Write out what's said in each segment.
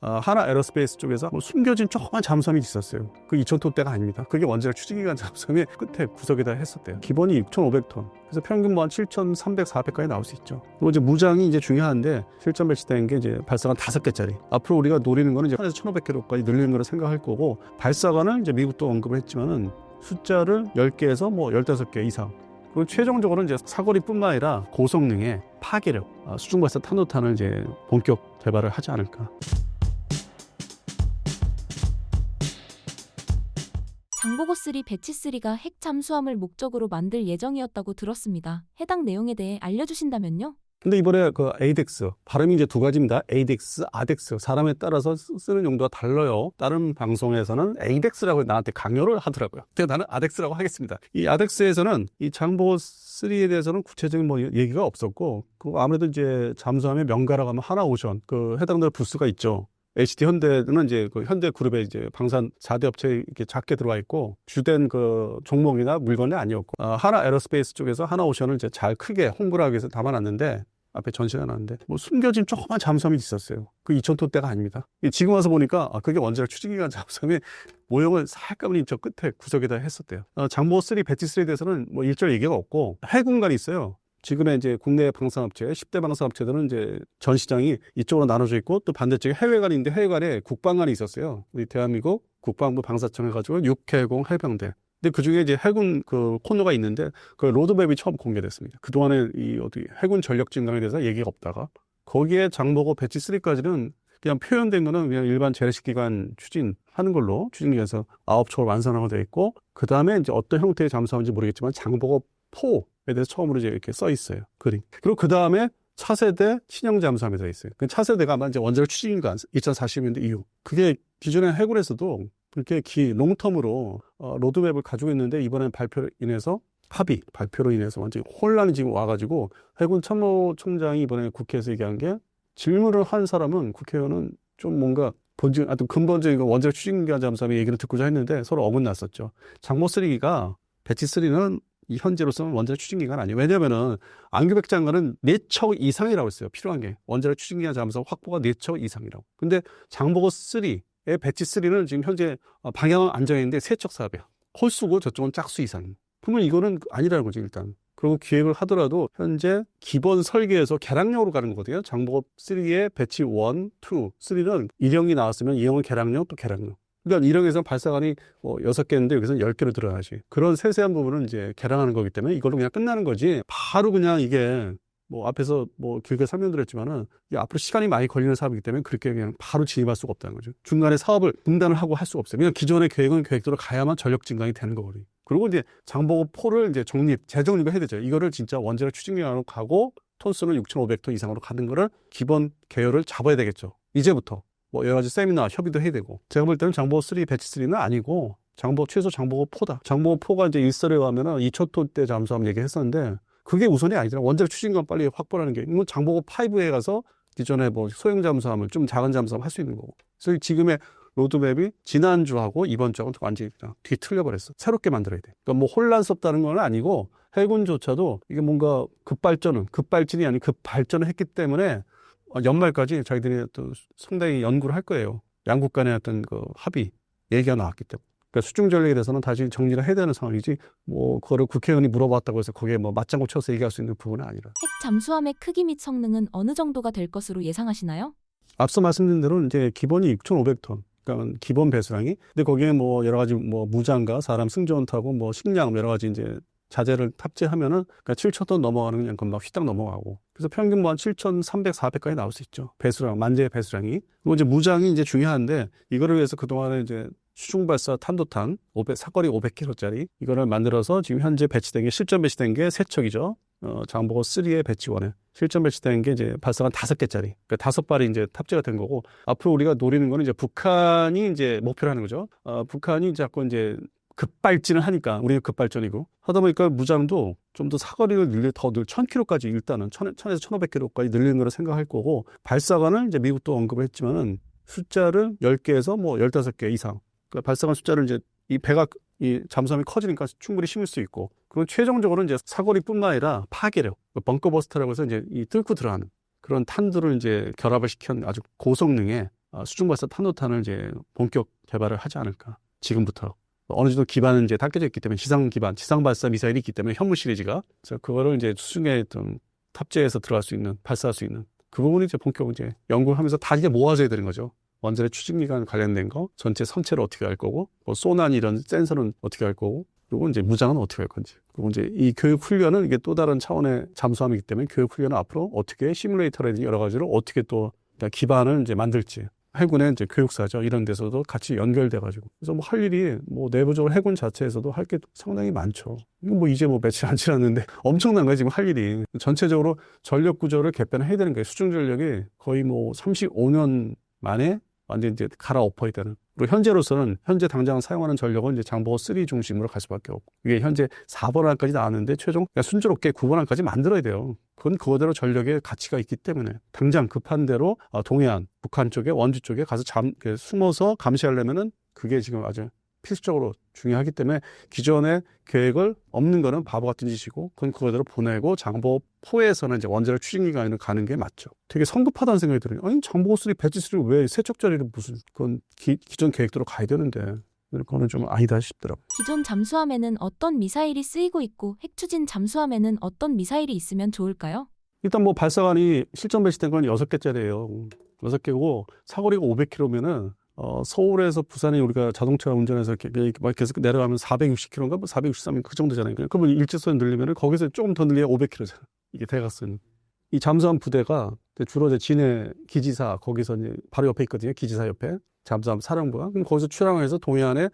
하나 에어로스페이스 쪽에서 뭐 숨겨진 조그만 잠수함이 있었어요. 그 2,000톤대가 아닙니다. 그게 원자력 추진기관 잠수함의 끝에 구석에다 했었대요. 기본이 6,500톤. 그래서 평균 뭐 한 7,300, 400까지 나올 수 있죠. 그리고 이제 무장이 이제 중요한데 실전 배치된 게 이제 발사관 5개짜리. 앞으로 우리가 노리는 거는 이제 1,000에서 1,500개로까지 늘리는 거를 생각할 거고, 발사관은 이제 미국도 언급을 했지만은 숫자를 10개에서 뭐 15개 이상. 그리고 최종적으로는 이제 사거리뿐만 아니라 고성능의 파괴력, 수중발사 탄도탄을 이제 본격 개발을 하지 않을까. 장보고3 배치3가 핵 잠수함을 목적으로 만들 예정이었다고 들었습니다. 해당 내용에 대해 알려주신다면요? 근데 이번에 그 ADEX, 발음이 이제 두 가지입니다. ADEX, ADEX. 사람에 따라서 쓰는 용도가 달라요. 다른 방송에서는 ADEX라고 나한테 강요를 하더라고요. 근데 나는 ADEX라고 하겠습니다. 이 ADEX에서는 이 장보고3에 대해서는 구체적인 뭐 얘기가 없었고, 그 아무래도 이제 잠수함의 명가라고 하면 하나오션, 그 해당되는 부스가 있죠. HD 현대는 이제 그 현대 그룹에 이제 방산 4대 업체 이렇게 작게 들어와 있고, 주된 그 종목이나 물건이 아니었고, 하나 에어로스페이스 쪽에서 하나오션을 이제 잘 크게 홍보를 하기 위해서 담아놨는데, 앞에 전시가 나왔는데 뭐 숨겨진 조그만 잠수함이 있었어요. 그 2,000톤대가 아닙니다. 지금 와서 보니까 그게 원자력 추진기관 잠수함의 모형을 살까만 저 끝에 구석에다 했었대요. 장보3 배치3에 대해서는 뭐 일절 얘기가 없고, 해군관이 있어요. 지금의 이제 국내 방산업체, 10대 방산업체들은 이제 전 시장이 이쪽으로 나눠져 있고, 또 반대쪽에 해외관이 있는데 해외관에 국방관이 있었어요. 우리 대한민국 국방부 방사청 해가지고 육해공 해병대. 근데 그 중에 이제 해군 그 코너가 있는데 그 로드맵이 처음 공개됐습니다. 그동안에 이 어디 해군 전력 증강에 대해서 얘기가 없다가, 거기에 장보고 배치 3까지는 그냥 표현된 거는 그냥 일반 재래식 기관 추진하는 걸로 추진기에서 9척을 완성하고 되어 있고, 그 다음에 이제 어떤 형태의 잠수함인지 모르겠지만 장보고 4에 대해서 처음으로 이제 이렇게 써 있어요. 그림. 그리고 그 다음에 차세대 신형 잠수함에 되어 있어요. 그 차세대가 아마 이제 원자력 추진기관 2040년대 이후. 그게 기존의 해군에서도 그렇게 롱텀으로 로드맵을 가지고 있는데, 이번에 발표로 인해서 발표로 인해서 완전히 혼란이 지금 와가지고, 해군 참모총장이 이번에 국회에서 얘기한 게, 질문을 한 사람은 국회의원은 좀 뭔가 하여튼 근본적인 원자력 추진기관 잠수함의 얘기를 듣고자 했는데 서로 어긋났었죠. 장보3가 배치3는 이 현재로서는 원자력 추진기관 아니에요. 왜냐면은 안규백 장관은 4척 이상이라고 했어요. 필요한 게 원자력 추진기관 잠수함 확보가 4척 이상이라고. 근데 장보고 3의 배치 3는 지금 현재 방향은 안정했는데 3척 사업이야. 홀수고 저쪽은 짝수 이상. 그러면 이거는 아니라는 거죠, 일단. 그리고 기획을 하더라도 현재 기본 설계에서 개량형으로 가는 거거든요. 장보고 3의 배치 1, 2, 3는 1형이 나왔으면 2형은 개량형, 또 개량형. 그러니까 1형에서는 발사관이 뭐 6개인데 여기서는 10개로 들어가야지. 그런 세세한 부분은 이제 개량하는 거기 때문에 이걸로 그냥 끝나는 거지. 바로 그냥 이게 뭐 앞에서 뭐 길게 설명드렸지만은 이게 앞으로 시간이 많이 걸리는 사업이기 때문에 그렇게 그냥 바로 진입할 수가 없다는 거죠. 중간에 사업을 중단을 하고 할 수가 없어요. 그냥 기존의 계획은 계획대로 가야만 전력 증강이 되는 거거든요. 그리고 이제 장보고 4를 이제 재정립을 해야 되죠. 이거를 진짜 원자력 추진기관으로 가고 톤수는 6,500톤 이상으로 가는 거를 기본 계열을 잡아야 되겠죠. 이제부터. 뭐 여러 가지 세미나 협의도 해야 되고. 제가 볼 때는 장보고 3 배치 3는 아니고 최소 장보고 4다. 장보고 4가 이제 일설에 가면은 2,000톤대 잠수함 얘기했었는데 그게 우선이 아니더라. 원자력 추진기관 빨리 확보하는 게. 이건 장보고 5에 가서 기존에 뭐 소형 잠수함을 좀 작은 잠수함 할 수 있는 거고. 그래서 지금의 로드맵이 지난주하고 이번 주하고 완전히 뒤 틀려버렸어. 새롭게 만들어야 돼. 그러니까 뭐 혼란스럽다는 건 아니고, 해군조차도 이게 뭔가 급발진이 아닌 급발전을 했기 때문에 연말까지 자기들이 또 상당히 연구를 할 거예요. 양국 간의 어떤 그 합의 얘기가 나왔기 때문에. 그러니까 수중 전력에 대해서는 다시 정리를 해야 되는 상황이지, 뭐 그거를 국회의원이 물어봤다고 해서 거기에 뭐 맞장구 쳐서 얘기할 수 있는 부분은 아니라. 핵 잠수함의 크기 및 성능은 어느 정도가 될 것으로 예상하시나요? 앞서 말씀드린 대로 이제 기본이 6,500톤. 그러니까 기본 배수량이. 근데 거기에 뭐 여러 가지 뭐 무장과 사람 승조원 타고 뭐 식량 여러 가지 이제 자재를 탑재하면은 그러니까 7,000톤 넘어가는 그냥 금방 휘딱 넘어가고. 그래서 평균 뭐 한 7,300, 400까지 나올 수 있죠. 배수량, 만재의 배수량이. 그리고 이제 무장이 이제 중요한데, 이거를 위해서 그동안에 이제 수중발사 탄도탄 사거리 500km짜리 이거를 만들어서 지금 현재 배치된 게, 실전 배치된 게 3척이죠. 장보고 3의 배치 1에 실전 배치된 게 이제 발사관 5개짜리. 그러니까 5발이 이제 탑재가 된 거고, 앞으로 우리가 노리는 거는 이제 북한이 이제 목표로 하는 거죠. 북한이 자꾸 이제 급발진을 하니까 우리는 급발전이고, 하다 보니까 무장도 좀 더 사거리를 더 늘 1,000km까지, 일단은 1,000에서 1,500km까지 늘리는 걸 생각할 거고, 발사관을 이제 미국도 언급을 했지만은 숫자를 10개에서 뭐 15개 이상. 그러니까 발사관 숫자를 이제 이 배가 이 잠수함이 커지니까 충분히 심을 수 있고, 그리고 최종적으로는 이제 사거리뿐만 아니라 파괴력, 벙커버스터라고 해서 이제 이 뚫고 들어가는 그런 탄두를 이제 결합을 시킨 아주 고성능의 수중발사 탄도탄을 이제 본격 개발을 하지 않을까. 지금부터. 어느 정도 기반은 이제 닦여져 있기 때문에 지상 발사 미사일이 있기 때문에 현무 시리즈가 그래서 그거를 이제 수중에 좀 탑재해서 들어갈 수 있는 발사할 수 있는 그 부분이 이제 본격 이제 연구하면서 다 이제 모아져야 되는 거죠. 원자력 추진기관 관련된 거, 전체 선체를 어떻게 할 거고, 뭐 소난 이런 센서는 어떻게 할 거고, 그리고 이제 무장은 어떻게 할 건지. 그리고 이제 이 교육 훈련은 이게 또 다른 차원의 잠수함이기 때문에 교육 훈련은 앞으로 어떻게 시뮬레이터라든지 여러 가지로 어떻게 또 기반을 이제 만들지. 해군의 이제 교육사죠. 이런 데서도 같이 연결돼가지고. 그래서 뭐 할 일이 뭐 내부적으로 해군 자체에서도 할 게 상당히 많죠. 이거 뭐 이제 뭐 며칠 안 지났는데 엄청난 거예요. 지금 할 일이. 전체적으로 전력 구조를 개편해야 되는 거예요. 수중 전력이 거의 뭐 35년 만에 완전히 이제 갈아엎어야 되는. 그리고 현재 당장 사용하는 전력은 이제 장보고 3 중심으로 갈 수밖에 없고. 이게 현재 4번항까지 나왔는데 최종 그러니까 순조롭게 9번항까지 만들어야 돼요. 그건 그거대로 전력의 가치가 있기 때문에 당장 급한 대로 동해안, 북한 쪽에 원주 쪽에 가서 숨어서 감시하려면은 그게 지금 아주 필수적으로 중요하기 때문에 기존의 계획을 없는 거는 바보 같은 짓이고 그건 그거대로 보내고 장보포에서는 이제 원자력 추진기관으로 가는 게 맞죠. 되게 성급하다는 생각이 들어요. 아니 장보고 3 배치 3를 왜 세척자리를 무슨 그건 기존 계획대로 가야 되는데 그거는 좀 아니다 싶더라고요. 기존 잠수함에는 어떤 미사일이 쓰이고 있고 핵추진 잠수함에는 어떤 미사일이 있으면 좋을까요? 일단 뭐 발사관이 실전 배치된 건 6개짜리예요. 6개고 사거리가 500km면은 서울에서 부산에 우리가 자동차 운전해서 계속 내려가면 460km인가 뭐 463인 그 정도잖아요. 그러면 일직선 늘리면은 거기서 조금 더 늘려야 500km잖아요. 이게 대각선. 이 잠수함 부대가 주로 이제 진해 기지사 거기서 이제 바로 옆에 있거든요. 기지사 옆에 잠수함 사령부가. 그럼 거기서 출항을 해서 동해안에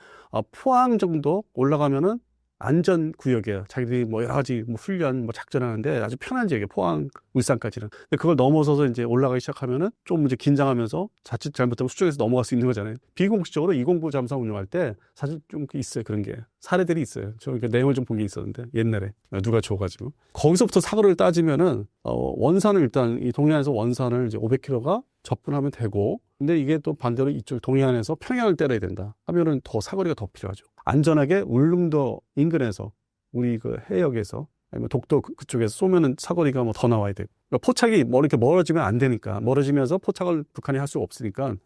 포항 정도 올라가면은 안전 구역이에요. 자기들이 뭐 여러 가지 뭐 훈련, 뭐 작전하는데 아주 편한 지역이에요. 포항, 울산까지는. 근데 그걸 넘어서서 이제 올라가기 시작하면은 좀 이제 긴장하면서 자칫 잘못하면 수중에서 넘어갈 수 있는 거잖아요. 비공식적으로 209 잠수함 운영할 때 사실 좀 있어요. 그런 게. 사례들이 있어요. 저 내용을 좀 본 게 있었는데 옛날에 누가 줘가지고. 거기서부터 사고를 따지면은 원산을 일단 이 동해안에서 원산을 이제 500km가 접근하면 되고 근데 이게 또 반대로 이쪽 동해안에서 평양을 때려야 된다 하면은 더 사거리가 더 필요하죠. 안전하게 울릉도 인근에서 우리 그 해역에서 아니면 독도 그쪽에서 쏘면은 사거리가 뭐 더 나와야 되고 그러니까 포착이 뭐 이렇게 멀어지면 안 되니까 멀어지면서 포착을 북한이 할 수 없으니까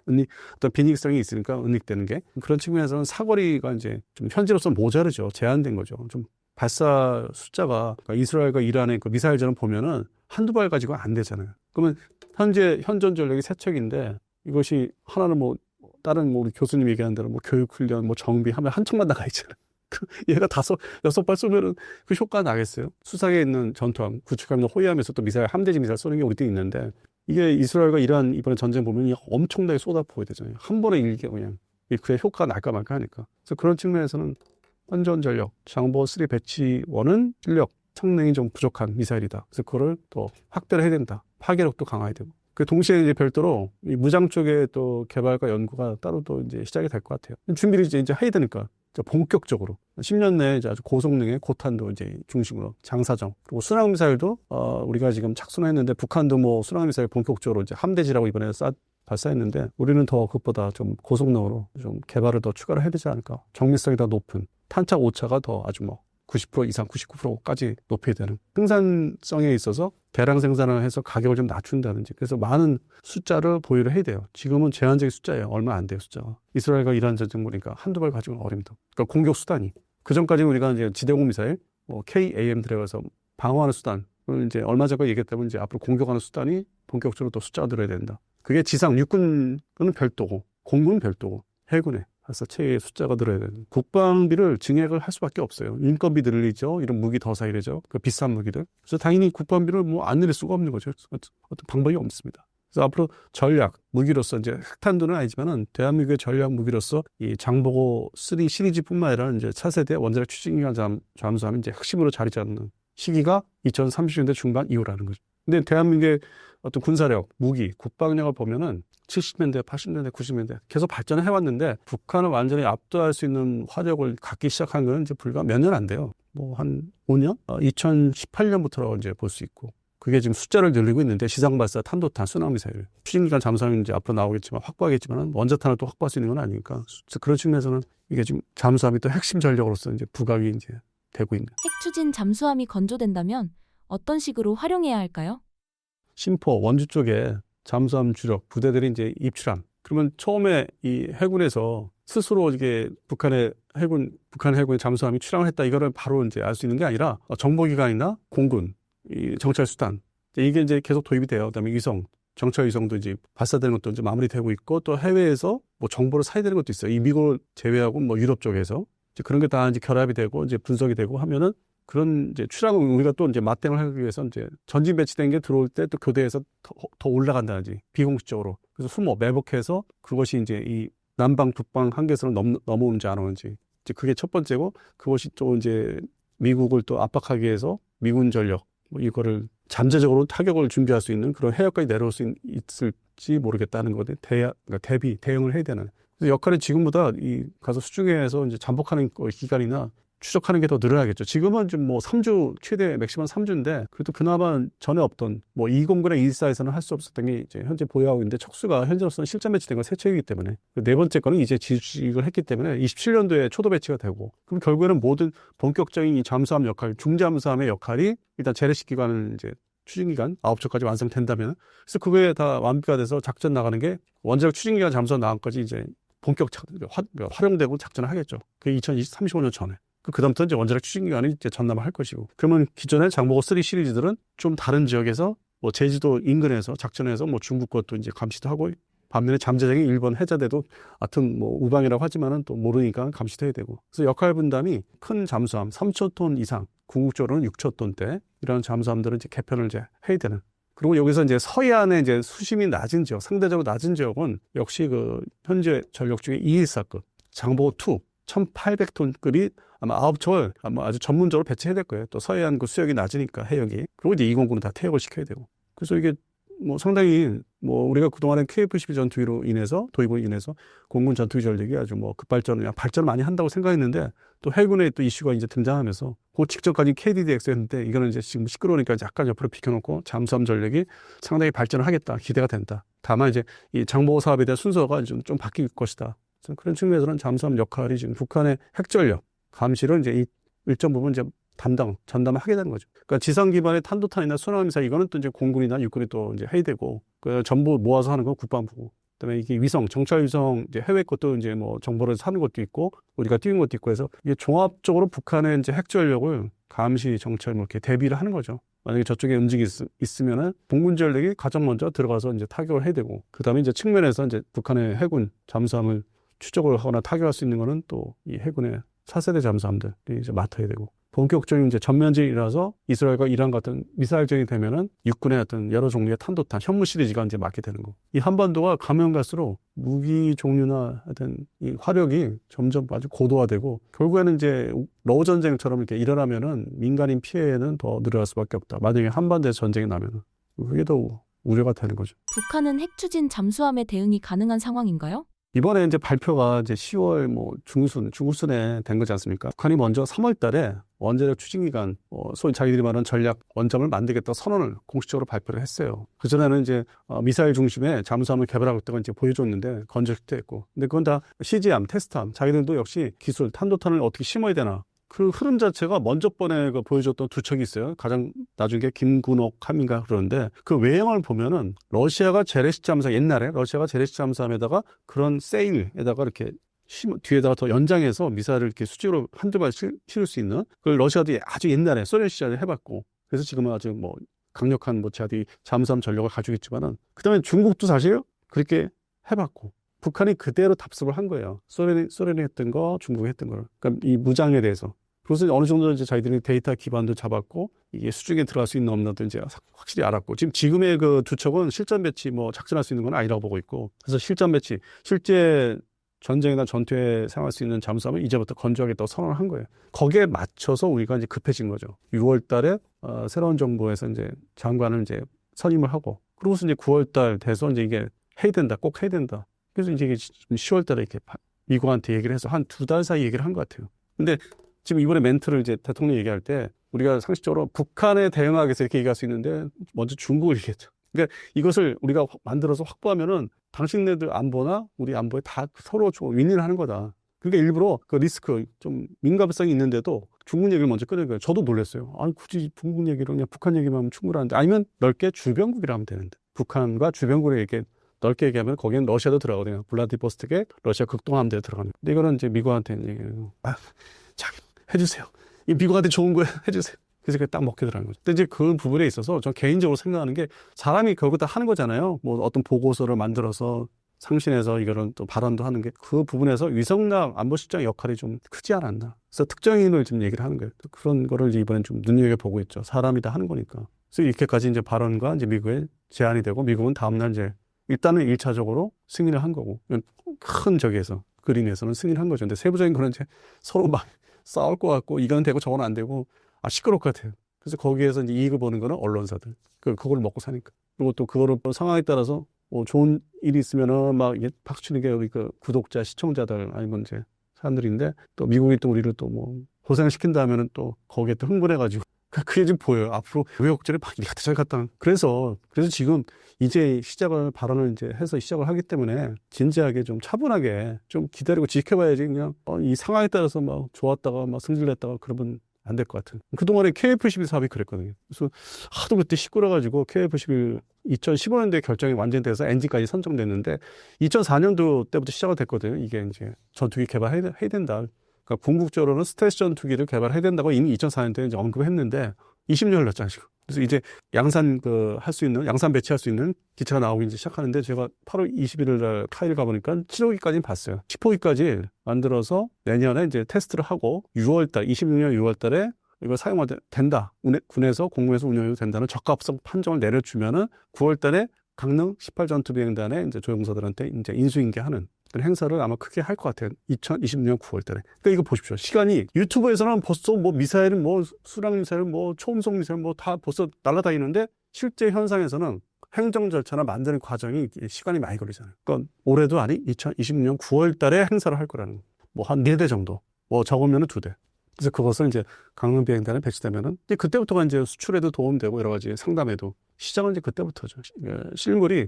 어떤 비익성이 있으니까 은닉되는 게 그런 측면에서는 사거리가 이제 좀 현재로서는 모자르죠. 제한된 거죠. 좀 발사 숫자가 그러니까 이스라엘과 이란의 그 미사일전을 보면은 한두 발 가지고 안 되잖아요. 그러면 현존 전력이 세 척인데 이것이 하나는 뭐 다른 뭐 우리 교수님 얘기하는 대로 뭐 교육 훈련 뭐 정비하면 한 척만 나가 있잖아요. 얘가 6발 쏘면은 그 효과 나겠어요? 수상에 있는 전투함 구축함을 호위하면서 또 함대지 미사일 쏘는 게 우리 때 있는데 이게 이스라엘과 이란 이번에 전쟁 보면 엄청나게 쏟아부어야 되잖아요. 한 번에 일게 그냥 그게 효과가 날까 말까 하니까. 그래서 그런 측면에서는 현존 전력 장보 3 배치 1은 전력 성능이 좀 부족한 미사일이다. 그래서 그거를 또 확대를 해야 된다. 파괴력도 강화해야 되고. 그 동시에 이제 별도로 이 무장 쪽의 또 개발과 연구가 따로 또 이제 시작이 될 것 같아요. 준비를 이제 해야 되니까 본격적으로 10년 내에 이제 아주 고성능의 고탄도 이제 중심으로 장사정 그리고 순항 미사일도 우리가 지금 착순했는데 북한도 뭐 순항 미사일 본격적으로 이제 함대지라고 이번에 발사했는데 우리는 더 그것보다 좀 고성능으로 좀 개발을 더 추가를 해야 되지 않을까. 정밀성이 더 높은 탄착 오차가 더 아주 뭐 90% 이상 99%까지 높여야 되는 생산성에 있어서 대량 생산을 해서 가격을 좀 낮춘다든지 그래서 많은 숫자를 보유를 해야 돼요. 지금은 제한적인 숫자예요. 얼마 안 돼요 숫자가. 이스라엘과 이란 전쟁 보니까 한두 발 가지고는 어렵다. 그러니까 공격 수단이 그전까지는 우리가 이제 지대공 미사일 KAM 들어가서 방어하는 수단을 이제 얼마 전에 얘기했다면 이제 앞으로 공격하는 수단이 본격적으로 또 숫자가 늘어야 된다. 그게 지상 육군은 별도고 공군은 별도고 해군에 그래서 체계의 숫자가 늘어야 되는 국방비를 증액을 할 수밖에 없어요. 인건비 늘리죠. 이런 무기 더 사야되죠. 그 비싼 무기들. 그래서 당연히 국방비를 뭐 안 늘릴 수가 없는 거죠. 어떤 방법이 없습니다. 그래서 앞으로 전략 무기로서 이제 핵탄두는 아니지만은 대한민국의 전략 무기로서 이 장보고 3 시리즈뿐만 아니라 이제 차세대 원자력 추진기관 잠수함이 이제 핵심으로 자리 잡는 시기가 2030년대 중반 이후라는 거죠. 근데 대한민국의 어떤 군사력, 무기, 국방력을 보면은 70년대, 80년대, 90년대 계속 발전을 해왔는데 북한을 완전히 압도할 수 있는 화력을 갖기 시작한 건 이제 불과 몇 년 안 돼요. 뭐 한 5년? 2018년부터라고 이제 볼 수 있고. 그게 지금 숫자를 늘리고 있는데 시상발사, 탄도탄, 순항미사일, 추진기관 잠수함이 이제 앞으로 나오겠지만 확보하겠지만 원자탄을 또 확보할 수 있는 건 아니니까 그런 측면에서는 이게 지금 잠수함이 또 핵심 전력으로서 이제 부각이 이제 되고 있는. 핵추진 잠수함이 건조된다면 어떤 식으로 활용해야 할까요? 심포, 원주 쪽에 잠수함 주력 부대들이 이제 입출함. 그러면 처음에 이 해군에서 스스로 이게 북한 해군의 잠수함이 출항을 했다 이거를 바로 이제 알 수 있는 게 아니라 정보기관이나 공군, 이 정찰수단 이게 이제 계속 도입이 돼요. 그다음에 위성, 정찰 위성도 이제 발사되는 것도 이제 마무리되고 있고 또 해외에서 뭐 정보를 사야 되는 것도 있어요. 이 미국을 제외하고 뭐 유럽 쪽에서 이제 그런 게 다 이제 결합이 되고 이제 분석이 되고 하면은 그런 이제 출항을 우리가 또 이제 맞대응을 하기 위해서 이제 전진 배치된 게 들어올 때 또 교대에서 더 올라간다든지 비공식적으로 그래서 수모 매복해서 그것이 이제 이 남방 북방 한계선을 넘어오는지 안 오는지 이제 그게 첫 번째고 그것이 또 이제 미국을 또 압박하기 위해서 미군 전력 뭐 이거를 잠재적으로 타격을 준비할 수 있는 그런 해역까지 내려올 수 있을지 모르겠다는 거で그러니까 대응을 해야 되는 그래서 역할이 지금보다 이 가서 수중에서 이제 잠복하는 기간이나 추적하는 게 더 늘어나겠죠. 지금은 좀 뭐 3주 최대 맥시멈 3주인데 그래도 그나마 전에 없던 뭐 209나 214에서는 할 수 없었던 게 이제 현재 보유하고 있는데 척수가 현재로서는 실전 배치된 건 세 척이기 때문에 네 번째 거는 이제 지식을 했기 때문에 27년도에 초도 배치가 되고 그럼 결국에는 모든 본격적인 이 잠수함 역할, 중잠수함의 역할이 일단 재래식 기관은 이제 추진기간 9척까지 완성된다면 그래서 그거에 다 완비가 돼서 작전 나가는 게 원자력 추진기간 잠수함 나간까지 이제 본격 활용되고 작전을 하겠죠. 그게 2035년 전에. 그다음부터 이제 원자력 추진기관이 이제 전남을 할 것이고. 그러면 기존의 장보고 3 시리즈들은 좀 다른 지역에서 뭐 제주도 인근에서 작전해서 뭐 중국 것도 이제 감시도 하고 반면에 잠재적인 일본 해자대도 하여튼 뭐 우방이라고 하지만은 또 모르니까 감시도 해야 되고. 그래서 역할 분담이 큰 잠수함 3,000톤 이상, 궁극적으로는 6,000톤대 이런 잠수함들은 이제 개편을 이제 해야 되는. 그리고 여기서 이제 서해안에 이제 수심이 낮은 지역, 상대적으로 낮은 지역은 역시 그 현재 전력 중에 214급 장보고 2 1,800톤급이 아마 9척을 아마 아주 전문적으로 배치해야 될 거예요. 또 서해안 그 수역이 낮으니까 해역이. 그리고 이제 209는 다 퇴역을 시켜야 되고. 그래서 이게 뭐 상당히 뭐 우리가 그동안에 KF-12 전투기로 인해서 도입으로 인해서 공군 전투기 전력이 아주 뭐 발전을 많이 한다고 생각했는데 또 해군의 또 이슈가 이제 등장하면서 그 직전까지 KDDX였는데 이거는 이제 지금 시끄러우니까 약간 옆으로 비켜놓고 잠수함 전력이 상당히 발전을 하겠다. 기대가 된다. 다만 이제 이 장보고 사업에 대한 순서가 좀 바뀔 것이다. 그런 측면에서는 잠수함 역할이 지금 북한의 핵전력 감시를 이제 이 일정 부분 이제 전담을 하게 되는 거죠. 그러니까 지상 기반의 탄도탄이나 순항미사일 이거는 또 이제 공군이나 육군이 또 이제 해야 되고 그 전부 모아서 하는 건 국방부고. 그다음에 이게 위성, 정찰 위성 이제 해외 것도 이제 뭐 정보를 사는 것도 있고 우리가 띄운 것도 있고 해서 이게 종합적으로 북한의 이제 핵전력을 감시, 정찰 뭐 이렇게 대비를 하는 거죠. 만약에 저쪽에 움직이 있으면은 공군 전력이 가장 먼저 들어가서 이제 타격을 해야 되고 그다음에 이제 측면에서 이제 북한의 해군 잠수함을 추적을 하거나 타격할 수 있는 거는 또 이 해군의 4세대 잠수함들이 이제 맡아야 되고 본격적인 이제 전면전이라서 이스라엘과 이란 같은 미사일전이 되면은 육군의 어떤 여러 종류의 탄도탄, 현무 시리즈가 이제 맡게 되는 거. 이 한반도가 가면 갈수록 무기 종류나 하여튼 이 화력이 점점 아주 고도화되고 결국에는 이제 러우 전쟁처럼 이렇게 일어나면은 민간인 피해는 더 늘어날 수밖에 없다. 만약에 한반도에서 전쟁이 나면은 그게 더 우려가 되는 거죠. 북한은 핵 추진 잠수함에 대응이 가능한 상황인가요? 이번에 이제 발표가 이제 10월 뭐 중순에 된 거지 않습니까? 북한이 먼저 3월 달에 원자력 추진기관, 소위 자기들이 말하는 전략 원점을 만들겠다 선언을 공식적으로 발표를 했어요. 그전에는 이제 미사일 중심의 잠수함을 개발하겠다고 이제 보여줬는데 건조식도 했고. 근데 그건 다 CG함, 테스트함. 자기들도 역시 기술, 탄도탄을 어떻게 심어야 되나. 그 흐름 자체가 먼저 번에 보여줬던 두 척이 있어요. 가장 나중에 김군옥 함인가 그러는데 그 외형을 보면은 러시아가 재래식 잠수함 옛날에 러시아가 재래식 잠수함에다가 그런 세일에다가 이렇게 뒤에다가 더 연장해서 미사일을 이렇게 수직으로 한두 발 실을 수 있는 그걸 러시아도 아주 옛날에 소련 시절에 해봤고 그래서 지금은 아주 뭐 강력한 뭐 자기 잠수함 전력을 가지고 있지만은 그다음에 중국도 사실 그렇게 해봤고. 북한이 그대로 답습을 한 거예요. 소련이 했던 거, 중국이 했던 거를. 그러니까 이 무장에 대해서. 그래서 어느 정도 이제 자기들이 데이터 기반도 잡았고, 이게 수중에 들어갈 수 있는 없나도 이제 확실히 알았고, 지금의 그 두 척은 실전 배치 뭐 작전할 수 있는 건 아니라고 보고 있고, 그래서 실전 배치, 실제 전쟁이나 전투에 사용할 수 있는 잠수함을 이제부터 건조하겠다고 선언을 한 거예요. 거기에 맞춰서 우리가 이제 급해진 거죠. 6월 달에, 새로운 정부에서 이제 장관을 이제 선임을 하고, 그러고서 이제 9월 달 돼서 이제 이게 해야 된다, 꼭 해야 된다. 그래서 이제 10월 달에 이렇게 미국한테 얘기를 해서 한 2달 사이 얘기를 한 것 같아요. 근데 지금 이번에 멘트를 이제 대통령이 얘기할 때 우리가 상식적으로 북한에 대응하기 위해서 이렇게 얘기할 수 있는데 먼저 중국을 얘기했죠. 그러니까 이것을 우리가 만들어서 확보하면은 당신네들 안보나 우리 안보에 다 서로 좀 윈윈을 하는 거다. 그러니까 일부러 그 리스크 좀 민감성이 있는데도 중국 얘기를 먼저 꺼낸 거예요. 저도 놀랐어요. 아니 굳이 중국 얘기를 그냥 북한 얘기만 하면 충분한데 아니면 넓게 주변국이라 하면 되는데 북한과 주변국에 이렇게 넓게 얘기하면 거기는 러시아도 들어가거든요. 블라디보스톡에 러시아 극동함대에 들어가는. 근데 이거는 이제 미국한테 얘기해요. 자, 해주세요. 이 미국한테 좋은 거 해주세요. 그래서 그게 딱 먹게 들어가는 거죠. 근데 이제 그 부분에 있어서 전 개인적으로 생각하는 게 사람이 결국 다 하는 거잖아요. 뭐 어떤 보고서를 만들어서 상신해서 이거는 또 발언도 하는 게 그 부분에서 위성락 안보실장 역할이 좀 크지 않았나. 그래서 특정인을 좀 얘기를 하는 거예요. 그런 거를 이번엔 좀 눈여겨보고 있죠. 사람이 다 하는 거니까. 그래서 이렇게까지 이제 발언과 이제 미국의 제안이 되고 미국은 다음날 이제 일단은 1차적으로 승인을 한 거고 큰 저기에서 그림에서는 승인을 한 거죠. 근데 세부적인 거는 이제 서로 막 싸울 것 같고 이건 되고 저건 안 되고 시끄러울 것 같아요. 그래서 거기에서 이제 이익을 보는 거는 언론사들. 그걸 먹고 사니까. 그리고 또 그거를 또 상황에 따라서 좋은 일이 있으면은 막 이게 박수 치는 게 우리 그 구독자, 시청자들 아니면 이제 사람들인데 또 미국이 또 우리를 또 뭐 고생을 시킨다면은 또 거기에 또 흥분해가지고 그게 지금 보여요. 앞으로 우여곡절이 막 이리 갔다 저리 갔다. 그래서 지금 이제 발언을 이제 해서 시작을 하기 때문에 진지하게 좀 차분하게 좀 기다리고 지켜봐야지 그냥 이 상황에 따라서 막 좋았다가 막 승질냈다가 그러면 안 될 것 같은. 그동안에 KF11 사업이 그랬거든요. 그래서 하도 그때 시끄러가지고 KF11 2015년도에 결정이 완전히 돼서 엔진까지 선정됐는데 2004년도 때부터 시작이 됐거든요. 이게 이제 전투기 개발해야 된다. 그러니까 궁극적으로는 스텔스 전투기를 개발해야 된다고 이미 2004년도에 이제 언급했는데 20년을 흘렀잖아요, 지금. 그래서 이제 양산 배치할 수 있는 기체가 나오기 이제 시작하는데 제가 8월 21일 날 카일 가보니까 7호기까지는 봤어요. 10호기까지 만들어서 내년에 이제 테스트를 하고 26년 6월 달에 이거 사용하도 된다. 군에서 공무에서 운영해도 된다는 적합성 판정을 내려주면은 9월 달에 강릉 18전투비행단의 이제 조종사들한테 이제 인수인계하는 그런 행사를 아마 크게 할 것 같아요. 2020년 9월 달에. 그러니까 이거 보십시오. 시간이 유튜브에서는 벌써 뭐 미사일, 뭐 수량 미사일, 뭐 초음속 미사일 뭐 다 벌써 날아다니는데 실제 현상에서는 행정 절차나 만드는 과정이 시간이 많이 걸리잖아요. 그러니까 올해도 아니 2020년 9월 달에 행사를 할 거라는 거. 뭐 한 4대 정도. 뭐 적으면은 2대. 그래서 그것을 이제 강릉 비행단에 배치되면은 이제 그때부터가 이제 수출에도 도움되고 여러 가지 상담에도 시작은 이제 그때부터죠.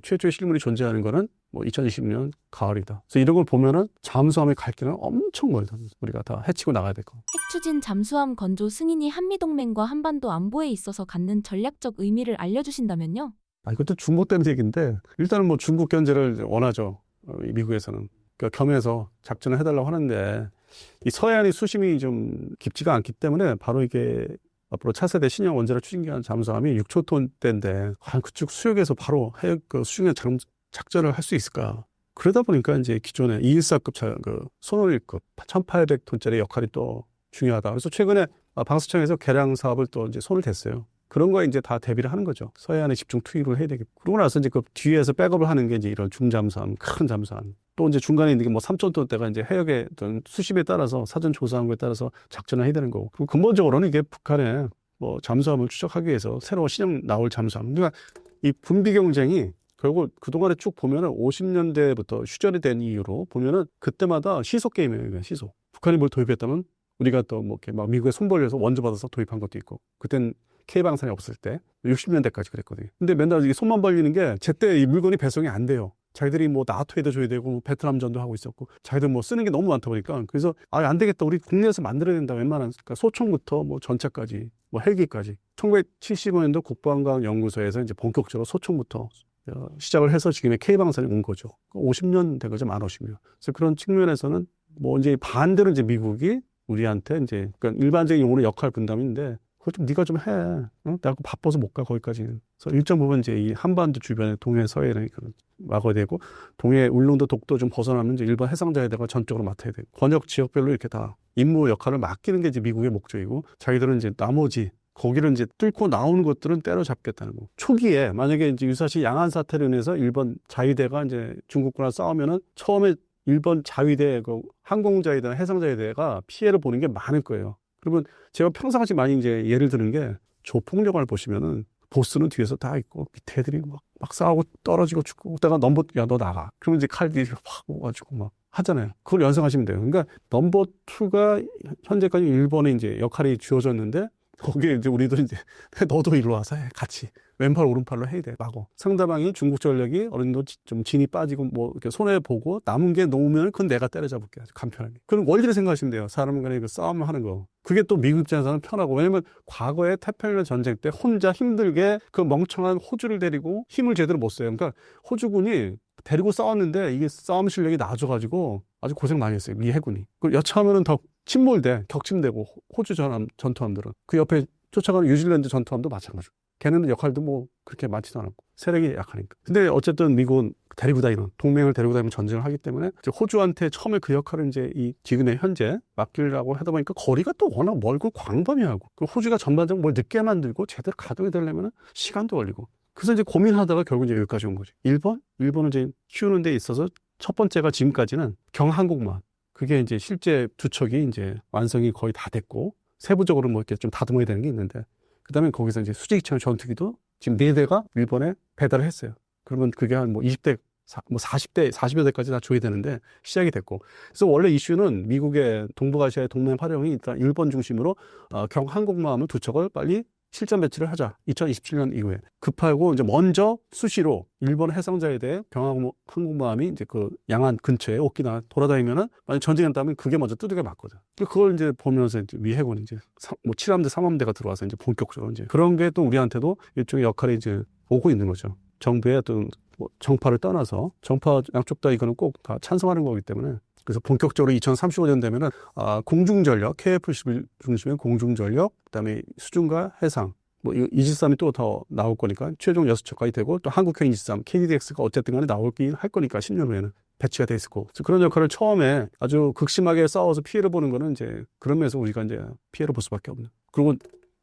최초의 실물이 존재하는 거는 뭐 2020년 가을이다. 그래서 이런 걸 보면은 잠수함의 갈 길은 엄청 멀다. 우리가 다 해치고 나가야 될 거. 핵추진 잠수함 건조 승인이 한미동맹과 한반도 안보에 있어서 갖는 전략적 의미를 알려주신다면요? 이것도 중복되는 얘기인데 일단은 뭐 중국 견제를 원하죠. 미국에서는. 그러니까 겸해서 작전을 해달라고 하는데 이 서해안이 수심이 좀 깊지가 않기 때문에 바로 이게 앞으로 차세대 신형 원자력 추진기한 잠수함이 6톤대인데 과연 그쪽 수역에서 바로 해역 수중에 작전을 할 수 있을까? 그러다 보니까 이제 기존의 214급 손오일급 1,800톤짜리 역할이 또 중요하다. 그래서 최근에 방수청에서 개량 사업을 또 이제 손을 댔어요. 그런 거에 이제 다 대비를 하는 거죠. 서해안에 집중 투입을 해야 되겠고. 그러고 나서 이제 그 뒤에서 백업을 하는 게 이제 이런 중잠수함, 큰 잠수함. 또 이제 중간에 있는 게 뭐 3,000톤대가 이제 해역의 어떤 수심에 따라서 사전 조사한 거에 따라서 작전을 해야 되는 거고. 그리고 근본적으로는 이게 북한의 뭐 잠수함을 추적하기 위해서 새로 신형 나올 잠수함. 그러니까 이 분비 경쟁이 결국 그동안에 쭉 보면은 50년대부터 휴전이 된 이후로 보면은 그때마다 시속 게임이에요. 시속. 북한이 뭘 도입했다면 우리가 또 뭐 이렇게 막 미국에 손 벌려서 원조 받아서 도입한 것도 있고. 그땐 K방산이 없을 때 60년대까지 그랬거든요. 근데 맨날 이게 손만 벌리는 게 제때 이 물건이 배송이 안 돼요. 자기들이 뭐 나토에도 줘야 되고 베트남전도 하고 있었고 자기들 뭐 쓰는 게 너무 많다 보니까 그래서 안 되겠다. 우리 국내에서 만들어야 된다. 웬만한 그러니까 소총부터 뭐 전차까지 뭐 헬기까지 1975년도 국방과학연구소에서 이제 본격적으로 소총부터 시작을 해서 지금의 K방산이 온 거죠. 50년 된 거죠. 만 50년. 그래서 그런 측면에서는 뭐 이제 반대로 이제 미국이 우리한테 이제 그러니까 일반적인 용어로 역할 분담인데 그걸 좀 네가 좀 해. 응? 내가 바빠서 못 가 거기까지는. 그래서 일정 부분 이제 이 한반도 주변에 동해 서해를 막아야 되고 동해 울릉도 독도 좀 벗어나면 이제 일반 해상자에다가 전적으로 맡아야 되고 권역 지역별로 이렇게 다 임무 역할을 맡기는 게 이제 미국의 목적이고 자기들은 이제 나머지 거기를 이제 뚫고 나오는 것들은 때려잡겠다는 거. 초기에 만약에 이제 유사시 양안 사태로 인해서 일본 자위대가 이제 중국과랑 싸우면은 처음에 일본 자위대 그 항공자위대나 해상자위대가 피해를 보는 게 많을 거예요. 그러면 제가 평상시 많이 이제 예를 드는 게 조폭영화를 보시면은 보스는 뒤에서 다 있고 밑에 애들이 막 싸우고 떨어지고 죽고 그다가 야 너 나가. 그러면 이제 칼들이 확 오가지고 막 하잖아요. 그걸 연상하시면 돼요. 그러니까 넘버 2가 현재까지 일본에 이제 역할이 주어졌는데 거기에 이제 우리도 이제 너도 일로 와서 해 같이 왼팔 오른팔로 해야 돼 마고 상대방이 중국 전력이 어느 정도 좀 진이 빠지고 뭐 이렇게 손해 보고 남은 게 놓으면 그건 내가 때려잡을게 아주 간편하게. 그런 원리를 생각하시면 돼요. 사람 간에 그 싸움을 하는 거. 그게 또 미국 입장에서는 편하고 왜냐면 과거에 태평양 전쟁 때 혼자 힘들게 그 멍청한 호주를 데리고 힘을 제대로 못 써요. 그러니까 호주군이 데리고 싸웠는데 이게 싸움 실력이 나아져가지고 아주 고생 많이 했어요. 미 해군이. 그 여차하면은 더 침몰돼, 격침되고 호주 전투함들은 그 옆에 쫓아가는 뉴질랜드 전투함도 마찬가지고. 걔네는 역할도 뭐 그렇게 많지도 않았고 세력이 약하니까. 근데 어쨌든 미국은 데리고 다니는 동맹을 데리고 다니면 전쟁을 하기 때문에 이제 호주한테 처음에 그 역할을 이제 이 지금의 현재 맡기려고 하다 보니까 거리가 또 워낙 멀고 광범위하고 그 호주가 전반적으로 뭘 늦게 만들고 제대로 가동이 되려면 시간도 걸리고. 그래서 이제 고민하다가 결국 이제 여기까지 온 거지. 일본을 이제 키우는 데 있어서 첫 번째가 지금까지는 경항공모함. 그게 이제 실제 두 척이 이제 완성이 거의 다 됐고 세부적으로 뭐 이렇게 좀 다듬어야 되는 게 있는데 그다음에 거기서 이제 수직형 전투기도 지금 4대가 일본에 배달을 했어요. 그러면 그게 한 뭐 20대, 뭐 40여 대까지 다 줘야 되는데 시작이 됐고. 그래서 원래 이슈는 미국의 동북아시아의 동맹 활용이 일단 일본 중심으로 경항공모함을 두 척을 빨리 실전 배치를 하자. 2027년 이후에. 급하고 이제 먼저 수시로 일본 해상자에 대해 경항공모함이 이제 그 양안 근처에 오키나와 돌아다니면은 만약 전쟁이 났다면 그게 먼저 두들겨 맞거든. 그걸 이제 보면서 이제 미 해군이 이제 뭐 7함대, 3함대가 들어와서 이제 본격적으로 이제 그런 게 또 우리한테도 일종의 역할이 이제 오고 있는 거죠. 정부의 어떤 뭐 정파를 떠나서 정파 양쪽 다 이거는 꼭 다 찬성하는 거기 때문에 그래서 본격적으로 2035년 되면은 공중전력, KF-11 중심의 공중전력, 그다음에 수중과 해상, 뭐 이지스함이 또 더 나올 거니까 최종 6척까지 되고 또 한국형 이지스함, KDX가 어쨌든 간에 나오긴 할 거니까 10년 후에는 배치가 돼 있을 거고. 그런 역할을 처음에 아주 극심하게 싸워서 피해를 보는 거는 이제 그런 면에서 우리가 이제 피해를 볼 수밖에 없는. 그리고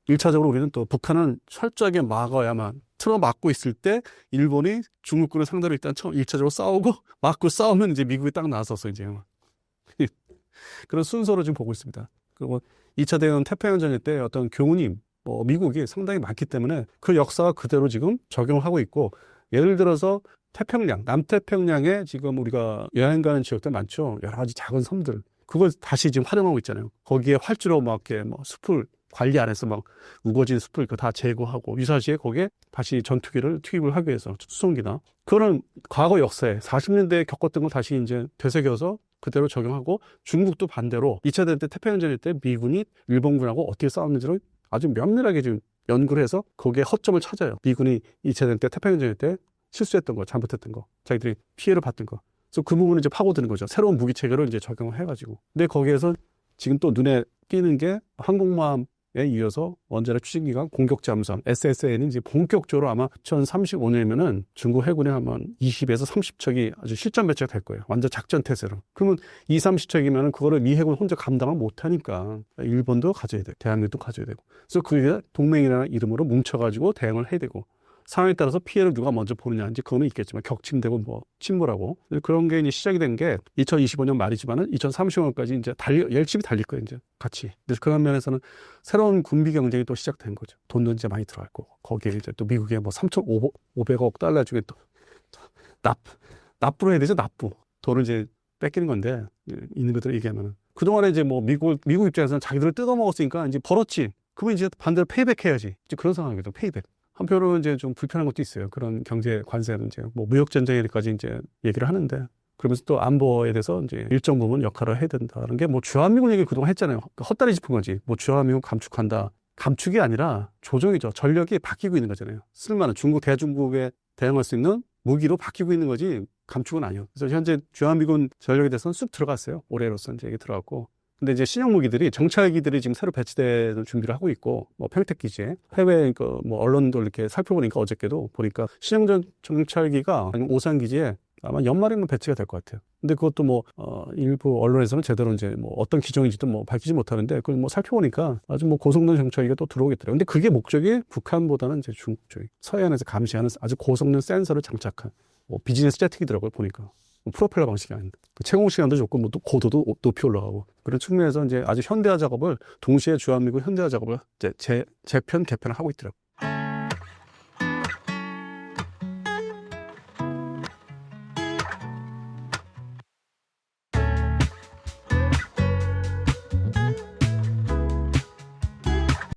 1차적으로 우리는 또 북한은 철저하게 막아야만 틀어막고 있을 때 일본이 중국군을 상대로 일단 처음 1차적으로 싸우고 막고 싸우면 이제 미국이 딱 나서서 이제 그런 순서로 지금 보고 있습니다. 그리고 2차 대전 태평양전일 때 어떤 교훈이 뭐 미국이 상당히 많기 때문에 그 역사가 그대로 지금 적용을 하고 있고 예를 들어서 태평양, 남태평양에 지금 우리가 여행 가는 지역들 많죠. 여러 가지 작은 섬들. 그걸 다시 지금 활용하고 있잖아요. 거기에 활주로 막 이렇게 뭐 숲을 관리 안 해서 막 우거진 숲을 다 제거하고 유사시에 거기에 다시 전투기를 투입을 하기 위해서 수송기나 그거는 과거 역사에 40년대에 겪었던 걸 다시 이제 되새겨서 그대로 적용하고 중국도 반대로 2차 대전 때 태평양전일 때 미군이 일본군하고 어떻게 싸웠는지를 아주 면밀하게 지금 연구를 해서 거기에 허점을 찾아요. 미군이 2차 대전 때 태평양전일 때 실수했던 거, 잘못했던 거, 자기들이 피해를 봤던 거. 그래서 그 부분을 이제 파고드는 거죠. 새로운 무기 체계를 이제 적용을 해가지고. 근데 거기에서 지금 또 눈에 띄는 게 항공모함 에 이어서 원자력 추진기관 공격 잠수함 SSN이 이제 본격적으로 아마 2035년이면은 중국 해군에 아마 20에서 30척이 아주 실전 배치가 될 거예요. 완전 작전 태세로. 그러면 30척이면은 그거를 미 해군 혼자 감당을 못 하니까 일본도 가져야 돼. 대한민국도 가져야 되고. 그래서 그게 동맹이라는 이름으로 뭉쳐가지고 대응을 해야 되고. 상황에 따라서 피해를 누가 먼저 보느냐인지 그거는 있겠지만 격침되고 뭐 침몰하고 그런 게 이제 시작이 된 게 2025년 말이지만은 2030년까지 이제 열심히 달릴 거예요 이제 같이. 그래서 그런 면에서는 새로운 군비 경쟁이 또 시작된 거죠. 돈도 이제 많이 들어갈 거고 거기에 이제 또 미국의 뭐 3,500억 달러 중에 또 납부를 해야 되죠. 납부 돈을 이제 뺏기는 건데 있는 것들을 얘기하면은 그동안에 이제 뭐 미국 입장에서는 자기들을 뜯어먹었으니까 이제 벌었지. 그러면 이제 반대로 페이백 해야지. 이제 그런 상황이거든. 페이백. 한편으로는 이제 좀 불편한 것도 있어요. 그런 경제 관세는 이제 뭐 무역 전쟁에까지 이제 얘기를 하는데 그러면서 또 안보에 대해서 이제 일정 부분 역할을 해야 된다는 게 뭐 주한미군 얘기 그동안 했잖아요. 그러니까 헛다리 짚은 거지. 뭐 주한미군 감축한다. 감축이 아니라 조정이죠. 전력이 바뀌고 있는 거잖아요. 쓸만한 대중국에 대응할 수 있는 무기로 바뀌고 있는 거지 감축은 아니에요. 그래서 현재 주한미군 전력에 대해서는 쑥 들어갔어요. 올해로서 이제 얘기 들어갔고. 근데 이제 신형 무기들이 정찰기들이 지금 새로 배치되는 준비를 하고 있고 뭐 평택 기지에 해외 뭐 언론도 이렇게 살펴보니까 어저께도 보니까 신형 정찰기가 오산 기지에 아마 연말에는 배치가 될 것 같아요. 근데 그것도 뭐 일부 언론에서는 제대로 이제 뭐 어떤 기종인지도 뭐 밝히지 못하는데 그걸 뭐 살펴보니까 아주 뭐 고성능 정찰기가 또 들어오겠더라고요. 근데 그게 목적이 북한보다는 이제 중국 쪽이 서해안에서 감시하는 아주 고성능 센서를 장착한 뭐 비즈니스 제트기더라고요 보니까. 프로펠러 방식이 아닌데 채공 시간도 좋고 뭐 고도도 높이 올라가고 그런 측면에서 이제 아주 현대화 작업을 동시에 주한미군 현대화 작업을 이제 재편 개편을 하고 있더라고요.